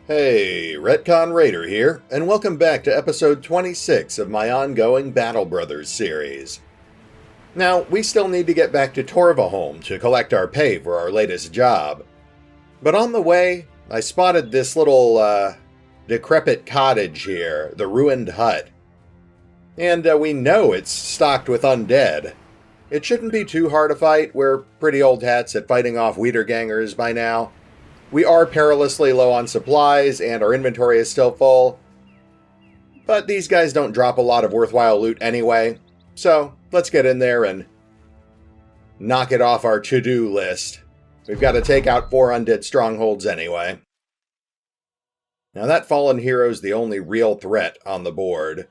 Hey, Retcon Raider here, and welcome back to episode 26 of my ongoing Battle Brothers series. Now, we still need to get back to Torvaholm to collect our pay for our latest job. But on the way, I spotted this little, decrepit cottage here, the ruined hut. And we know it's stocked with undead. It shouldn't be too hard to fight, we're pretty old hats at fighting off Wiedergangers by now. We are perilously low on supplies, and our inventory is still full. But these guys don't drop a lot of worthwhile loot anyway, so let's get in there and knock it off our to-do list. We've got to take out 4 undead strongholds anyway. Now that fallen hero's the only real threat on the board.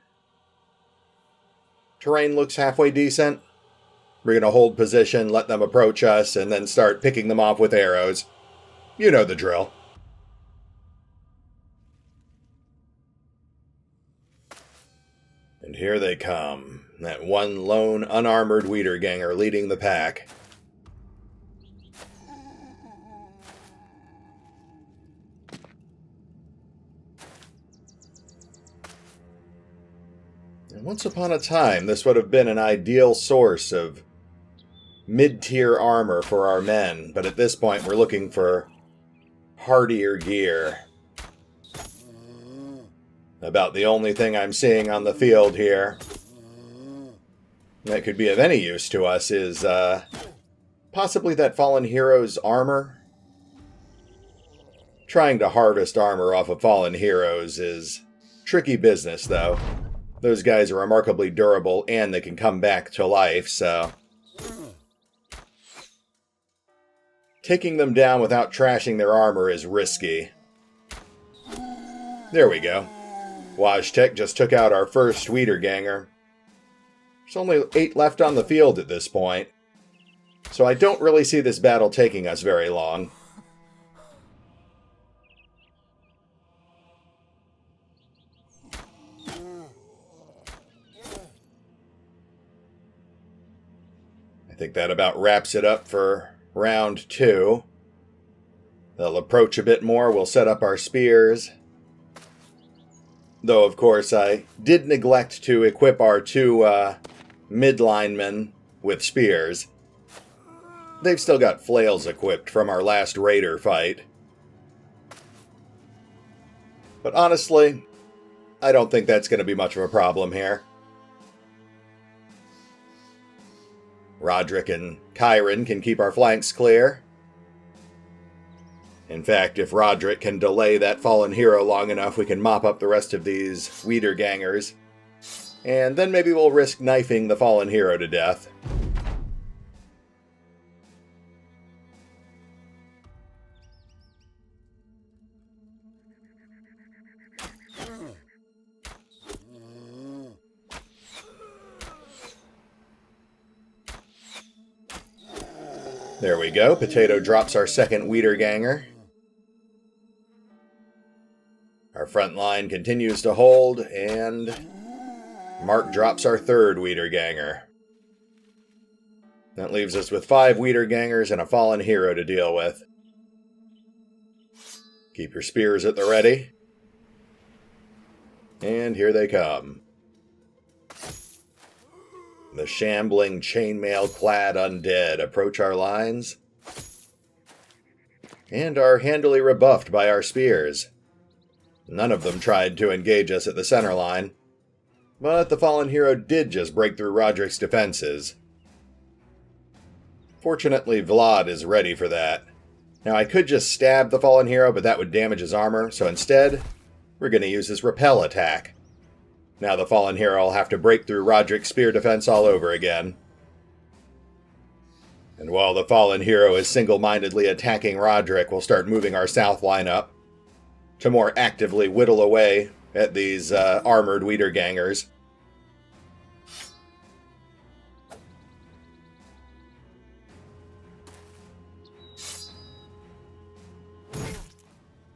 Terrain looks halfway decent. We're going to hold position, let them approach us, and then start picking them off with arrows. You know the drill. And here they come. That one lone, unarmored Wiederganger leading the pack. And once upon a time, this would have been an ideal source of mid-tier armor for our men, but at this point we're looking for hardier gear. About the only thing I'm seeing on the field here that could be of any use to us is possibly that fallen hero's armor. Trying to harvest armor off of fallen heroes is tricky business, though. Those guys are remarkably durable and they can come back to life, so taking them down without trashing their armor is risky. There we go. Wajtek just took out our first Wiederganger. There's only 8 left on the field at this point, so I don't really see this battle taking us very long. I think that about wraps it up for round 2. They'll approach a bit more, we'll set up our spears. Though, of course, I did neglect to equip our 2 mid-linemen with spears. They've still got flails equipped from our last raider fight. But honestly, I don't think that's going to be much of a problem here. Roderick and Chiron can keep our flanks clear. In fact, if Roderick can delay that fallen hero long enough, we can mop up the rest of these Wiedergangers. And then maybe we'll risk knifing the fallen hero to death. There we go. Potato drops our second Wiederganger. Our front line continues to hold, and Mark drops our third Wiederganger. That leaves us with 5 Wiedergangers and a fallen hero to deal with. Keep your spears at the ready. And here they come. The shambling, chainmail-clad undead approach our lines and are handily rebuffed by our spears. None of them tried to engage us at the center line, but the fallen hero did just break through Roderick's defenses. Fortunately, Vlad is ready for that. Now, I could just stab the fallen hero, but that would damage his armor, so instead, we're going to use his repel attack. Now the fallen hero will have to break through Roderick's spear defense all over again. And while the fallen hero is single-mindedly attacking Roderick, we'll start moving our south line up to more actively whittle away at these armored Wiedergangers.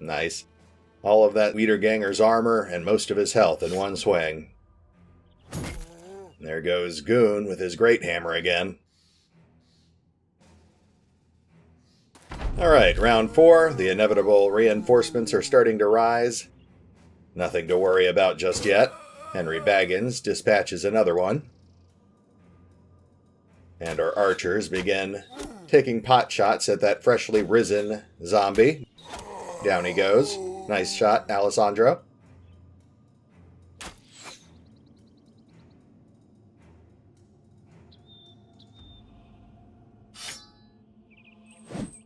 Nice. All of that Wiederganger's armor and most of his health in one swing. There goes Goon with his great hammer again. Alright, round 4. The inevitable reinforcements are starting to rise. Nothing to worry about just yet. Henry Baggins dispatches another one. And our archers begin taking pot shots at that freshly risen zombie. Down he goes. Nice shot, Alessandro.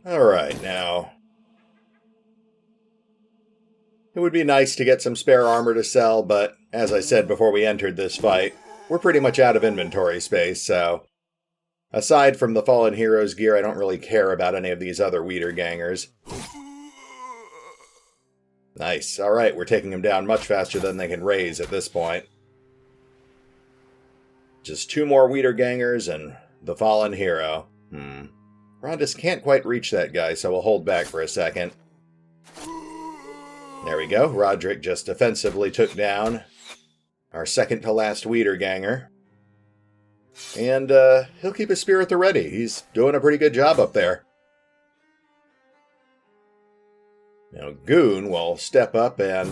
Alright, now. It would be nice to get some spare armor to sell, but as I said before we entered this fight, we're pretty much out of inventory space, so aside from the Fallen Heroes gear, I don't really care about any of these other Weeder Gangers. Nice. Alright, we're taking them down much faster than they can raise at this point. Just 2 more Weeder Gangers and the Fallen Hero. Rondis can't quite reach that guy, so we'll hold back for a second. There we go. Roderick just defensively took down our second to last Weeder Ganger. And he'll keep his spear at the ready. He's doing a pretty good job up there. Now Goon will step up and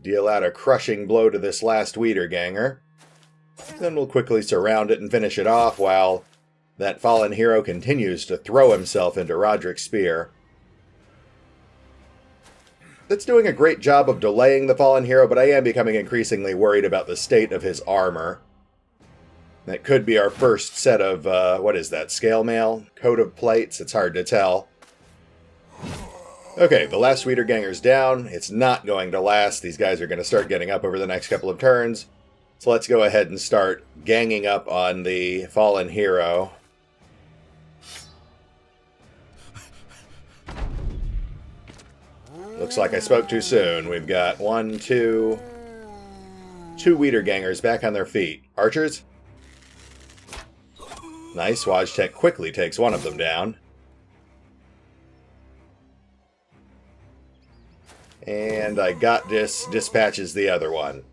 deal out a crushing blow to this last Weeder Ganger. Then we'll quickly surround it and finish it off while that Fallen Hero continues to throw himself into Roderick's spear. That's doing a great job of delaying the Fallen Hero, but I am becoming increasingly worried about the state of his armor. That could be our first set of, what is that, scale mail? Coat of plates? It's hard to tell. Okay, the last Weeder Ganger's down. It's not going to last. These guys are going to start getting up over the next couple of turns. So let's go ahead and start ganging up on the Fallen Hero. Looks like I spoke too soon. We've got 2 Weeder Gangers back on their feet. Archers? Nice. Wajtek quickly takes one of them down. And I got this, dispatches the other one.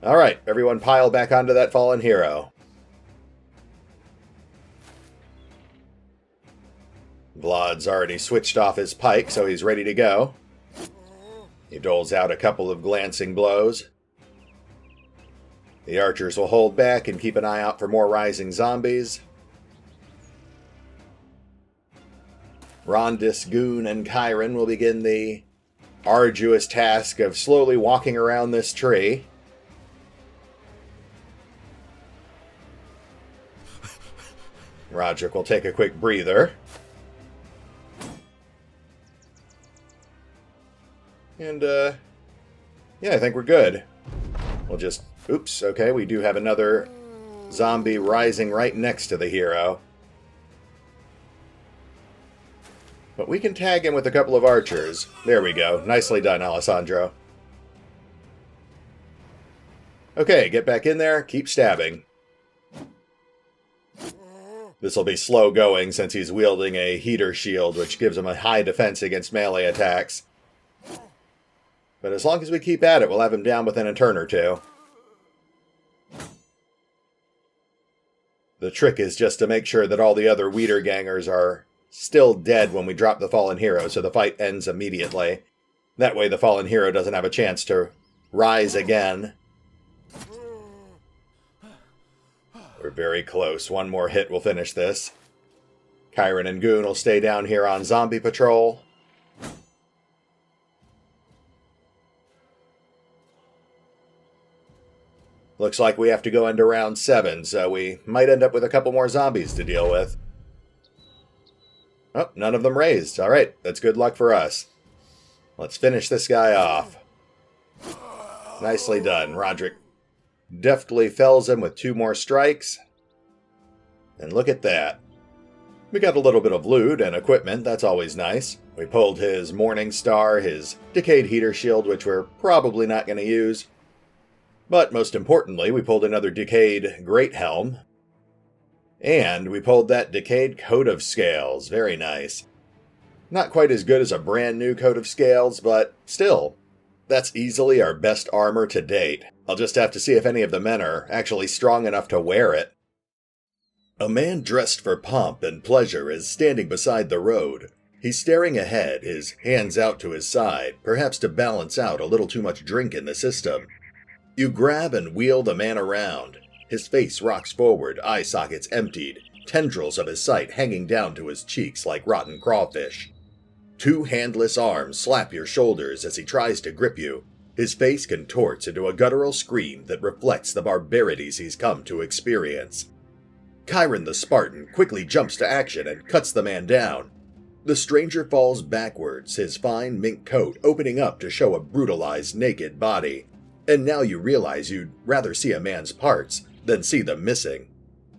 Alright, everyone pile back onto that Fallen Hero. Vlad's already switched off his pike, so he's ready to go. He doles out a couple of glancing blows. The archers will hold back and keep an eye out for more rising zombies. Rondis, Goon, and Chiron will begin the arduous task of slowly walking around this tree. Roderick will take a quick breather. And, yeah, I think we're good. We'll just... Oops, okay, we do have another zombie rising right next to the hero. But we can tag him with a couple of archers. There we go. Nicely done, Alessandro. Okay, get back in there. Keep stabbing. This will be slow going since he's wielding a heater shield, which gives him a high defense against melee attacks. But as long as we keep at it, we'll have him down within a turn or two. The trick is just to make sure that all the other Weeder Gangers are still dead when we drop the Fallen Hero, so the fight ends immediately. That way the Fallen Hero doesn't have a chance to rise again. We're very close. One more hit will finish this. Chiron and Goon will stay down here on zombie patrol. Looks like we have to go into round 7, so we might end up with a couple more zombies to deal with. Oh, none of them raised. Alright, that's good luck for us. Let's finish this guy off. Nicely done. Roderick deftly fells him with 2 more strikes. And look at that. We got a little bit of loot and equipment, that's always nice. We pulled his Morning Star, his Decayed Heater Shield, which we're probably not going to use. But most importantly, we pulled another Decayed Great Helm. And we pulled that Decayed Coat of Scales. Very nice. Not quite as good as a brand new Coat of Scales, but still, that's easily our best armor to date. I'll just have to see if any of the men are actually strong enough to wear it. A man dressed for pomp and pleasure is standing beside the road. He's staring ahead, his hands out to his side, perhaps to balance out a little too much drink in the system. You grab and wheel the man around. His face rocks forward, eye sockets emptied, tendrils of his sight hanging down to his cheeks like rotten crawfish. Two handless arms slap your shoulders as he tries to grip you. His face contorts into a guttural scream that reflects the barbarities he's come to experience. Chiron the Spartan quickly jumps to action and cuts the man down. The stranger falls backwards, his fine mink coat opening up to show a brutalized naked body. And now you realize you'd rather see a man's parts than see them missing.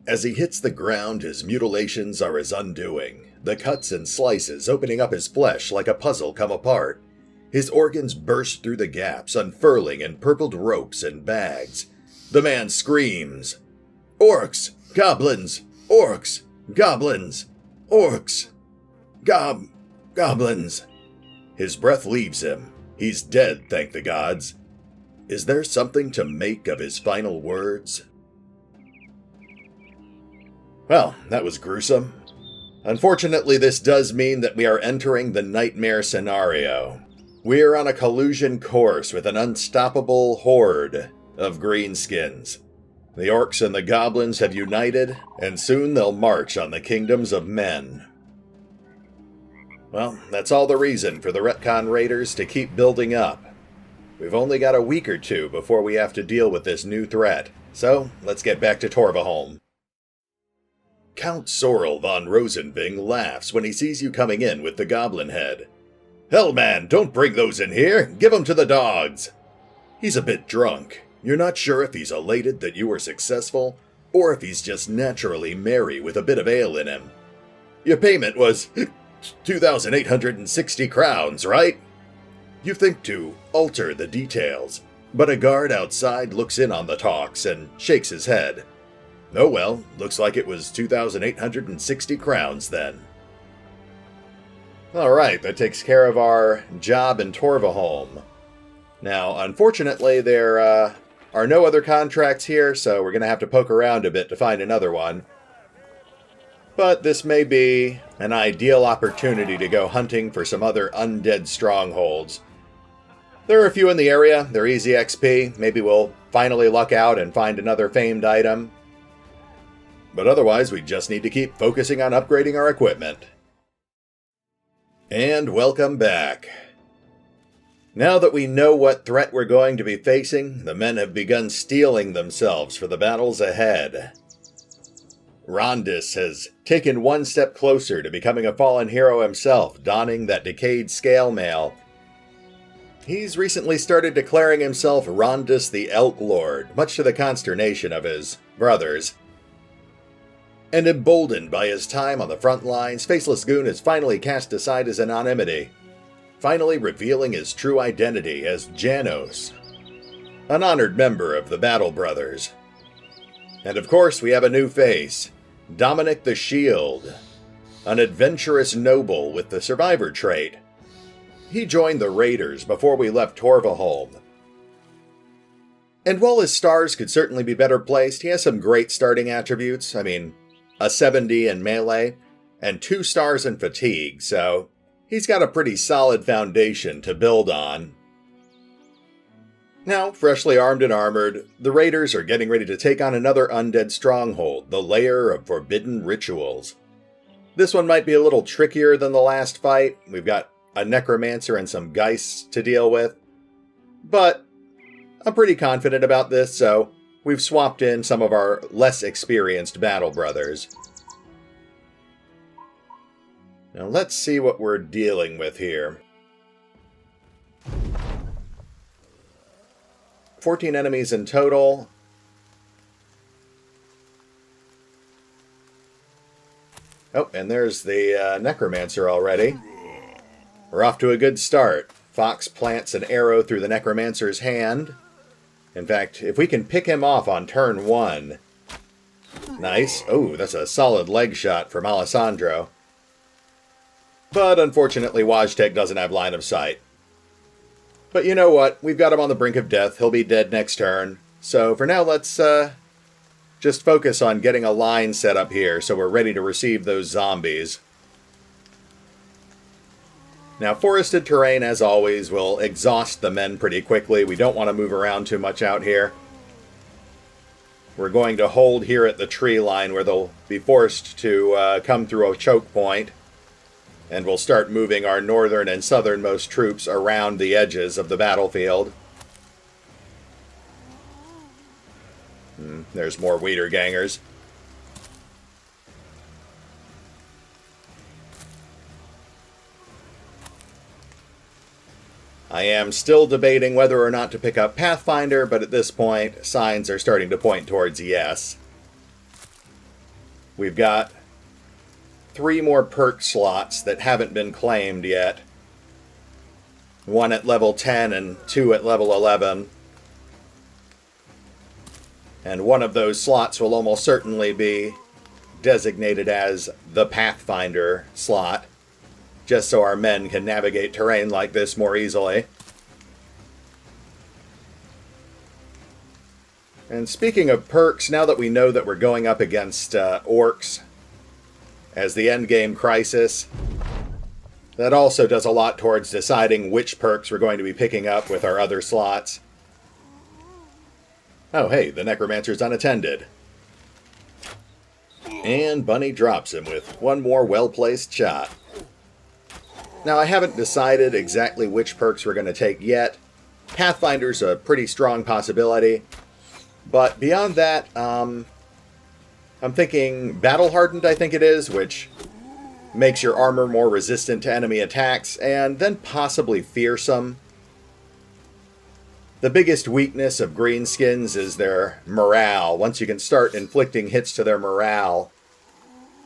As he hits the ground, his mutilations are his undoing. The cuts and slices opening up his flesh like a puzzle come apart. His organs burst through the gaps, unfurling in purpled ropes and bags. The man screams, "Orcs! Goblins! Orcs! Goblins! Orcs! Goblins!" His breath leaves him. He's dead, thank the gods. Is there something to make of his final words? Well, that was gruesome. Unfortunately, this does mean that we are entering the nightmare scenario. We're on a collusion course with an unstoppable horde of greenskins. The orcs and the goblins have united, and soon they'll march on the kingdoms of men. Well, that's all the reason for the Retcon Raiders to keep building up. We've only got a week or two before we have to deal with this new threat, so let's get back to Torvaholm. Count Sorrel von Rosenving laughs when he sees you coming in with the goblin head. "Hell, man, don't bring those in here! Give 'em to the dogs!" He's a bit drunk. You're not sure if he's elated that you were successful, or if he's just naturally merry with a bit of ale in him. Your payment was 2,860 crowns, right? You think to alter the details, but a guard outside looks in on the talks and shakes his head. Oh well, looks like it was 2,860 crowns then. Alright, that takes care of our job in Torvaholm. Now, unfortunately, there are no other contracts here, so we're going to have to poke around a bit to find another one. But this may be an ideal opportunity to go hunting for some other undead strongholds. There are a few in the area, they're easy XP, maybe we'll finally luck out and find another famed item. But otherwise, we just need to keep focusing on upgrading our equipment. And welcome back. Now that we know what threat we're going to be facing, the men have begun steeling themselves for the battles ahead. Rondis has taken one step closer to becoming a fallen hero himself, donning that decayed scale mail. He's recently started declaring himself Rondis the Elk Lord, much to the consternation of his brothers. And emboldened by his time on the front lines, Faceless Goon has finally cast aside his anonymity, finally revealing his true identity as Janos, an honored member of the Battle Brothers. And of course, we have a new face, Dominic the Shield, an adventurous noble with the survivor trait. He joined the Raiders before we left Torvaholm. And while his stars could certainly be better placed, he has some great starting attributes. I mean, a 70 in melee, and 2 stars in fatigue, so he's got a pretty solid foundation to build on. Now, freshly armed and armored, the Raiders are getting ready to take on another undead stronghold, the Lair of Forbidden Rituals. This one might be a little trickier than the last fight. We've got a Necromancer and some Geists to deal with. But I'm pretty confident about this, so we've swapped in some of our less experienced battle brothers. Now let's see what we're dealing with here. 14 enemies in total. Oh, and there's the Necromancer already. We're off to a good start. Fox plants an arrow through the Necromancer's hand. In fact, if we can pick him off on turn 1. Nice. Oh, that's a solid leg shot from Alessandro. But unfortunately, Wojtek doesn't have line of sight. But you know what? We've got him on the brink of death. He'll be dead next turn. So for now, let's just focus on getting a line set up here so we're ready to receive those zombies. Now, forested terrain, as always, will exhaust the men pretty quickly. We don't want to move around too much out here. We're going to hold here at the tree line where they'll be forced to come through a choke point. And we'll start moving our northern and southernmost troops around the edges of the battlefield. There's more Wiedergangers. I am still debating whether or not to pick up Pathfinder, but at this point, signs are starting to point towards yes. We've got 3 more perk slots that haven't been claimed yet. 1 at level 10 and 2 at level 11. And one of those slots will almost certainly be designated as the Pathfinder slot, just so our men can navigate terrain like this more easily. And speaking of perks, now that we know that we're going up against orcs as the endgame crisis, that also does a lot towards deciding which perks we're going to be picking up with our other slots. Oh hey, the Necromancer's unattended. And Bunny drops him with one more well-placed shot. Now, I haven't decided exactly which perks we're going to take yet. Pathfinder's a pretty strong possibility. But beyond that, I'm thinking Battle Hardened, I think it is, which makes your armor more resistant to enemy attacks, and then possibly Fearsome. The biggest weakness of greenskins is their morale. Once you can start inflicting hits to their morale,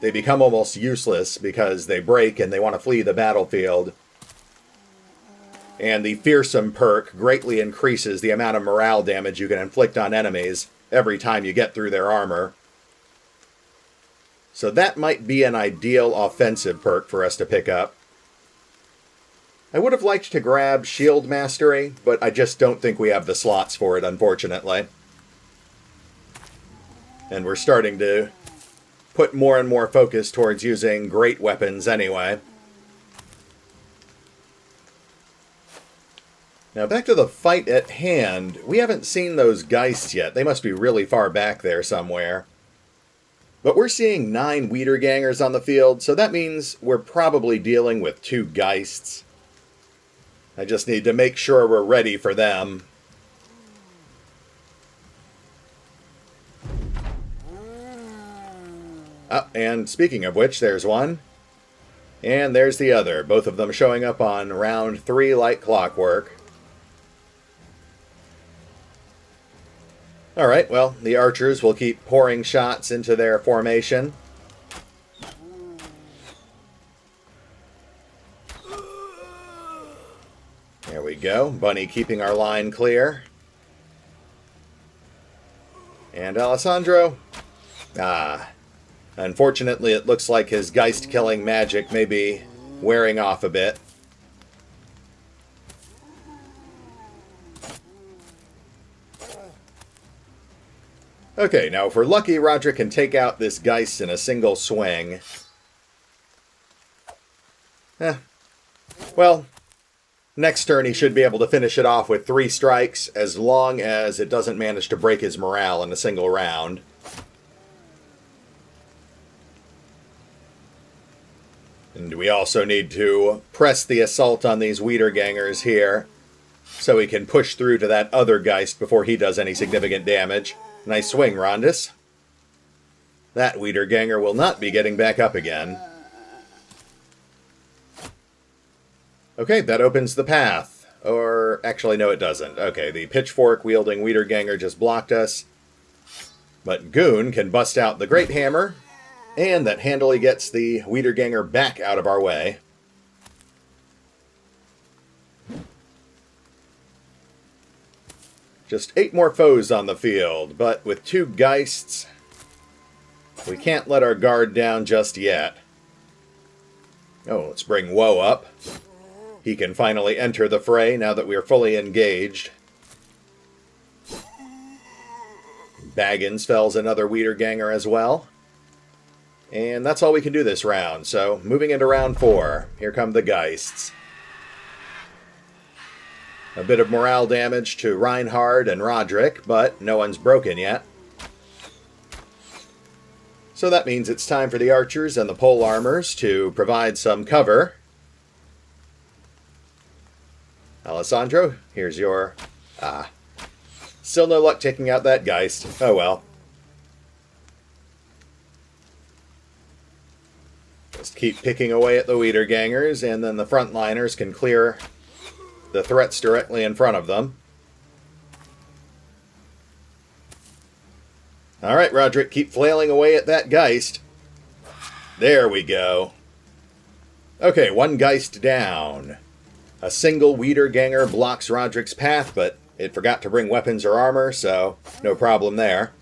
they become almost useless because they break and they want to flee the battlefield. And the Fearsome perk greatly increases the amount of morale damage you can inflict on enemies every time you get through their armor. So that might be an ideal offensive perk for us to pick up. I would have liked to grab Shield Mastery, but I just don't think we have the slots for it, unfortunately. And we're starting to put more and more focus towards using great weapons anyway. Now back to the fight at hand. We haven't seen those Geists yet. They must be really far back there somewhere. But we're seeing 9 Wiedergangers on the field, so that means we're probably dealing with 2 Geists. I just need to make sure we're ready for them. Oh, and speaking of which, there's one. And there's the other, both of them showing up on round 3 like clockwork. Alright, well, the archers will keep pouring shots into their formation. There we go. Bunny keeping our line clear. And Alessandro. Unfortunately, it looks like his Geist-killing magic may be wearing off a bit. Okay, now if we're lucky, Roderick can take out this Geist in a single swing. Well, next turn he should be able to finish it off with 3 strikes, as long as it doesn't manage to break his morale in a single round. And we also need to press the assault on these Wiedergangers here, so we can push through to that other Geist before he does any significant damage. Nice swing, Rondus. That Wiederganger will not be getting back up again. Okay, that opens the path. Or, actually, no it doesn't. Okay, the pitchfork-wielding Wiederganger just blocked us. But Goon can bust out the Great Hammer, and that handily gets the Wiederganger back out of our way. Just 8 more foes on the field, but with 2 Geists, we can't let our guard down just yet. Oh, let's bring Woe up. He can finally enter the fray now that we're fully engaged. Baggins fells another Wiederganger as well. And that's all we can do this round, so moving into round 4. Here come the Geists. A bit of morale damage to Reinhard and Roderick, but no one's broken yet. So that means it's time for the archers and the pole armors to provide some cover. Alessandro, here's your... Still no luck taking out that Geist. Oh well. Just keep picking away at the Wiedergangers, and then the frontliners can clear the threats directly in front of them. Alright, Roderick, keep flailing away at that Geist. There we go. Okay, one Geist down. A single Wiederganger blocks Roderick's path, but it forgot to bring weapons or armor, so no problem there.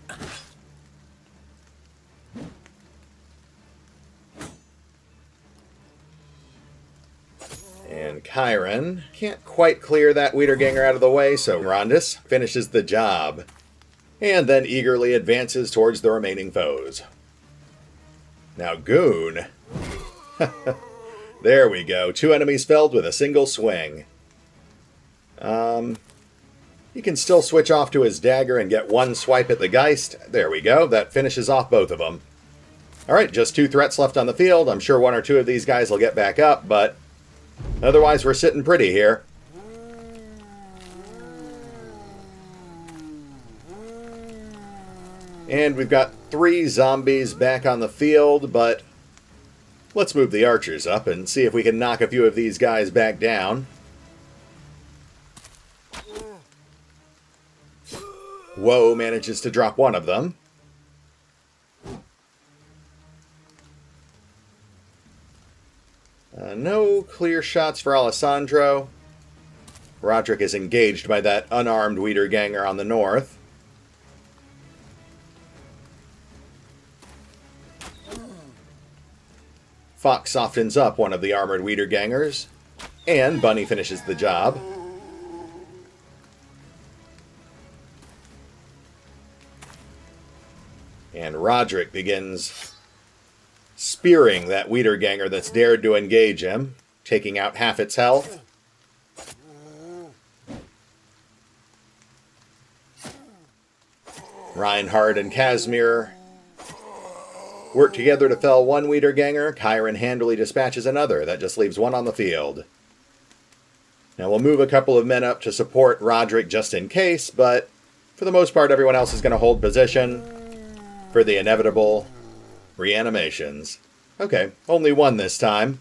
And Chiron can't quite clear that Wiederganger out of the way, so Rondis finishes the job. And then eagerly advances towards the remaining foes. Now Goon. There we go. 2 enemies felled with a single swing. He can still switch off to his dagger and get one swipe at the Geist. There we go. That finishes off both of them. Alright, just 2 threats left on the field. I'm sure 1 or 2 of these guys will get back up, but otherwise we're sitting pretty here. And we've got 3 zombies back on the field, but let's move the archers up and see if we can knock a few of these guys back down. Woe manages to drop one of them. No clear shots for Alessandro. Roderick is engaged by that unarmed Wiederganger on the north. Fox softens up one of the armored Wiedergangers, and Bunny finishes the job. And Roderick begins spearing that Wiederganger that's dared to engage him, taking out half its health. Reinhard and Casimir work together to fell one Wiederganger. Chiron handily dispatches another. That just leaves 1 on the field. Now we'll move a couple of men up to support Roderick just in case, but for the most part everyone else is going to hold position for the inevitable reanimations. Okay, only 1 this time.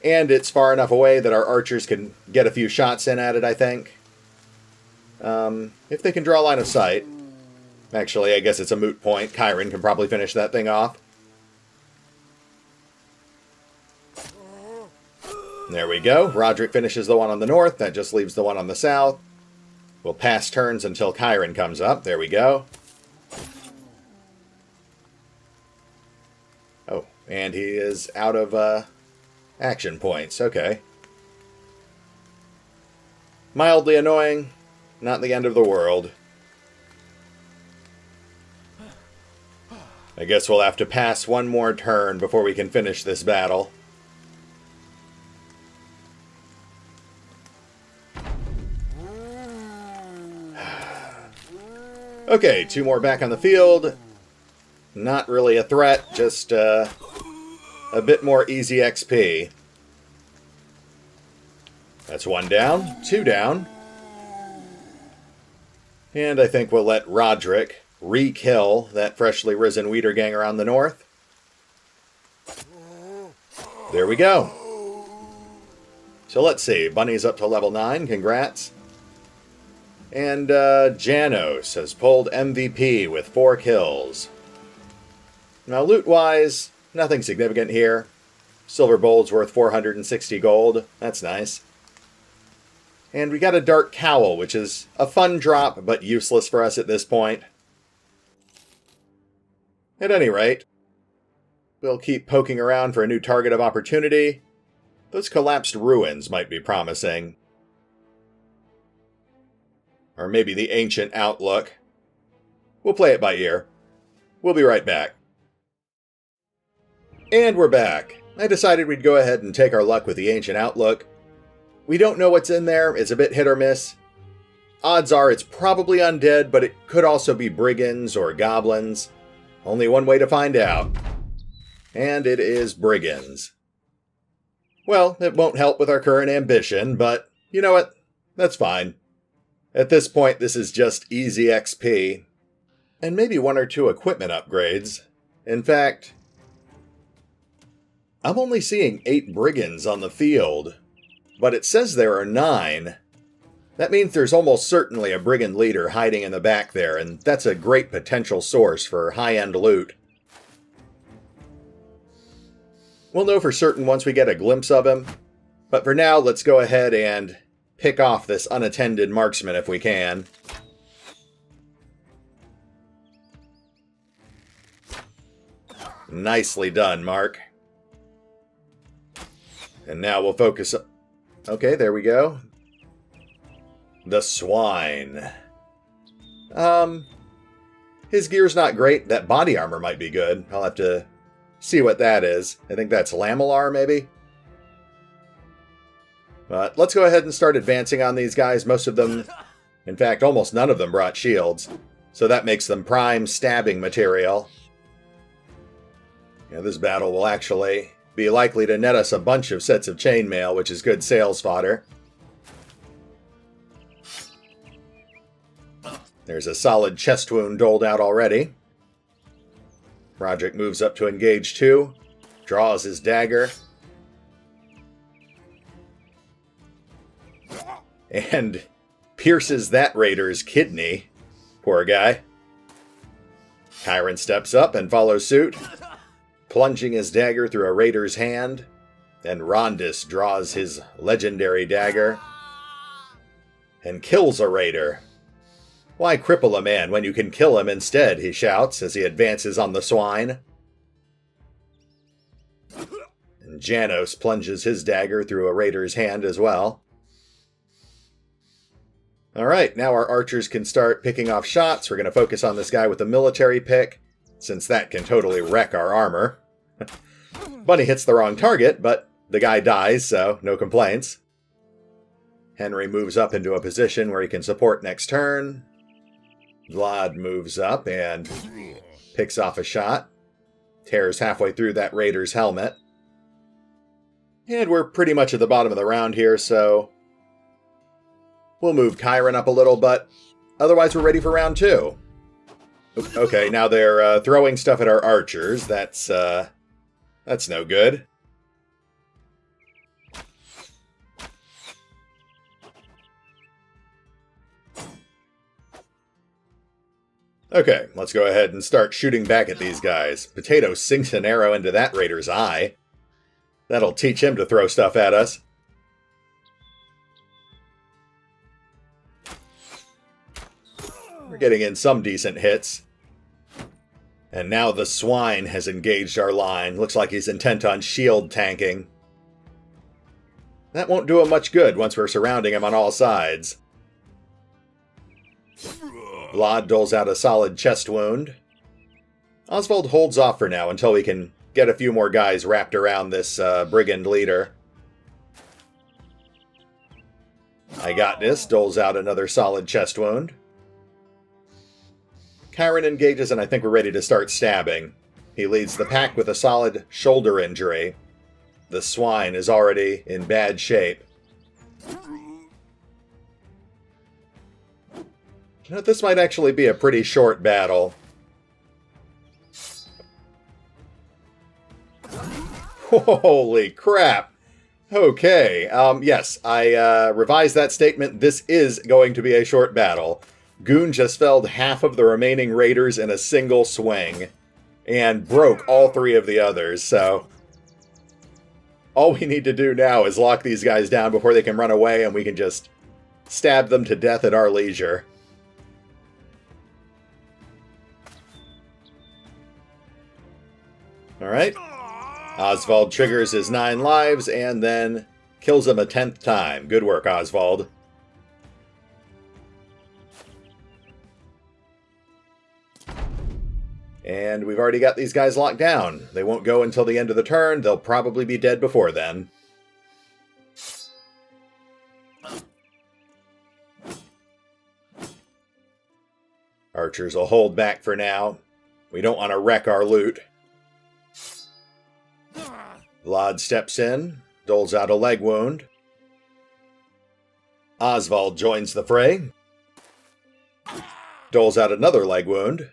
And it's far enough away that our archers can get a few shots in at it, I think. If they can draw line of sight. Actually, I guess it's a moot point. Chiron can probably finish that thing off. There we go. Roderick finishes the one on the north. That just leaves the one on the south. We'll pass turns until Chiron comes up. There we go. Oh, and he is out of action points. Okay. Mildly annoying. Not the end of the world. I guess we'll have to pass 1 more turn before we can finish this battle. Okay, 2 more back on the field. Not really a threat, just a bit more easy XP. That's 1 down, 2 down. And I think we'll let Roderick re-kill that freshly risen Wiederganger on the north. There we go. So let's see. Bunny's up to level 9. Congrats. And Janos has pulled MVP with 4 kills. Now loot-wise, nothing significant here. Silver Bowl's worth 460 gold. That's nice. And we got a Dark Cowl, which is a fun drop, but useless for us at this point. At any rate, we'll keep poking around for a new target of opportunity. Those collapsed ruins might be promising. Or maybe the ancient outlook. We'll play it by ear. We'll be right back. And we're back. I decided we'd go ahead and take our luck with the ancient outlook. We don't know what's in there. It's a bit hit or miss. Odds are it's probably undead, but it could also be brigands or goblins. Only one way to find out. And it is brigands. Well, it won't help with our current ambition, but you know what? That's fine. At this point, this is just easy XP. And maybe 1 or 2 equipment upgrades. In fact, I'm only seeing 8 brigands on the field, but it says there are 9. That means there's almost certainly a brigand leader hiding in the back there, and that's a great potential source for high-end loot. We'll know for certain once we get a glimpse of him, but for now, let's go ahead and pick off this unattended marksman if we can. Nicely done, Mark. And now we'll focus... Okay, there we go. The swine. His gear's not great. That body armor might be good. I'll have to see what that is. I think that's Lamellar, maybe? But let's go ahead and start advancing on these guys. Most of them, in fact, almost none of them brought shields. So that makes them prime stabbing material. Yeah, this battle will actually be likely to net us a bunch of sets of chainmail, which is good sales fodder. There's a solid chest wound doled out already. Roderick moves up to engage 2, draws his dagger, and pierces that raider's kidney. Poor guy. Chiron steps up and follows suit, plunging his dagger through a raider's hand, and Rondis draws his legendary dagger and kills a raider. Why cripple a man when you can kill him instead, he shouts as he advances on the swine. And Janos plunges his dagger through a raider's hand as well. Alright, now our archers can start picking off shots. We're going to focus on this guy with the military pick, since that can totally wreck our armor. Bunny hits the wrong target, but the guy dies, so no complaints. Henry moves up into a position where he can support next turn. Vlad moves up and picks off a shot. Tears halfway through that raider's helmet. And we're pretty much at the bottom of the round here, so we'll move Chiron up a little, but otherwise we're ready for round 2. Okay, now they're throwing stuff at our archers. That's no good. Okay, let's go ahead and start shooting back at these guys. Potato sinks an arrow into that raider's eye. That'll teach him to throw stuff at us. We're getting in some decent hits. And now the swine has engaged our line. Looks like he's intent on shield tanking. That won't do him much good once we're surrounding him on all sides. Vlad doles out a solid chest wound. Oswald holds off for now until we can get a few more guys wrapped around this brigand leader. Igotnis doles out another solid chest wound. Chiron engages, and I think we're ready to start stabbing. He leads the pack with a solid shoulder injury. The swine is already in bad shape. You know, this might actually be a pretty short battle. Holy crap! Okay, yes, I revised that statement. This is going to be a short battle. Goon just felled half of the remaining raiders in a single swing, and broke all 3 of the others, so all we need to do now is lock these guys down before they can run away, and we can just stab them to death at our leisure. Alright. Oswald triggers his 9 lives and then kills him a 10th time. Good work, Oswald. And we've already got these guys locked down. They won't go until the end of the turn. They'll probably be dead before then. Archers will hold back for now. We don't want to wreck our loot. Vlad steps in, doles out a leg wound. Oswald joins the fray. Doles out another leg wound.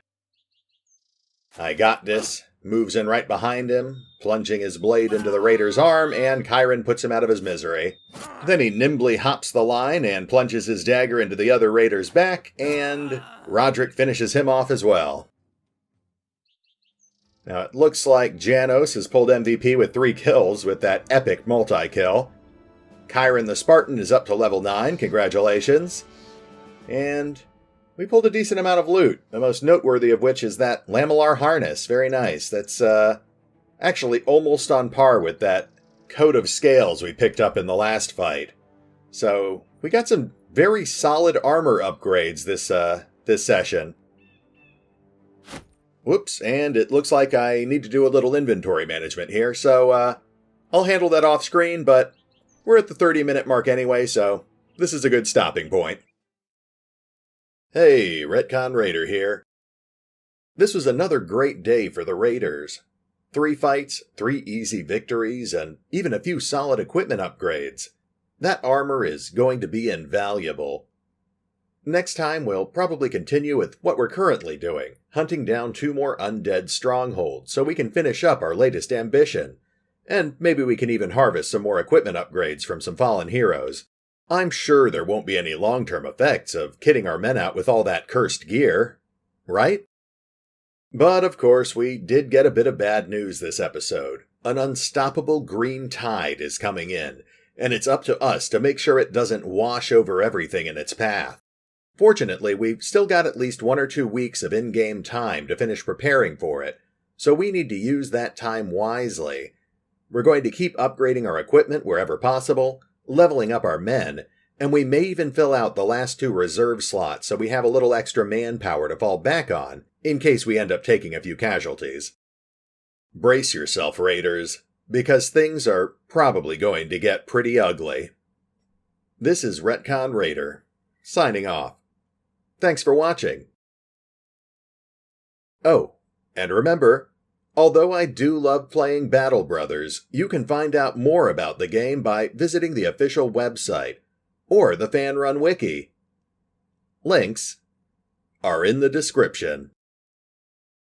I got this. Moves in right behind him, plunging his blade into the raider's arm, and Chiron puts him out of his misery. Then he nimbly hops the line and plunges his dagger into the other raider's back, and Roderick finishes him off as well. Now it looks like Janos has pulled MVP with 3 kills with that epic multi-kill. Chiron the Spartan is up to level 9, congratulations. And we pulled a decent amount of loot, the most noteworthy of which is that lamellar harness. Very nice. That's actually almost on par with that coat of scales we picked up in the last fight. So we got some very solid armor upgrades this session. Whoops, and it looks like I need to do a little inventory management here, so I'll handle that off screen, but we're at the 30-minute mark anyway, so this is a good stopping point. Hey, Retcon Raider here. This was another great day for the Raiders. 3 fights, 3 easy victories, and even a few solid equipment upgrades. That armor is going to be invaluable. Next time we'll probably continue with what we're currently doing, hunting down 2 more undead strongholds so we can finish up our latest ambition. And maybe we can even harvest some more equipment upgrades from some fallen heroes. I'm sure there won't be any long-term effects of kitting our men out with all that cursed gear, right? But of course, we did get a bit of bad news this episode. An unstoppable green tide is coming in, and it's up to us to make sure it doesn't wash over everything in its path. Fortunately, we've still got at least 1 or 2 weeks of in-game time to finish preparing for it, so we need to use that time wisely. We're going to keep upgrading our equipment wherever possible, leveling up our men, and we may even fill out the last 2 reserve slots so we have a little extra manpower to fall back on, in case we end up taking a few casualties. Brace yourself, Raiders, because things are probably going to get pretty ugly. This is Retcon Raider, signing off. Thanks for watching. Oh, and remember, although I do love playing Battle Brothers, you can find out more about the game by visiting the official website, or the fan-run wiki. Links are in the description.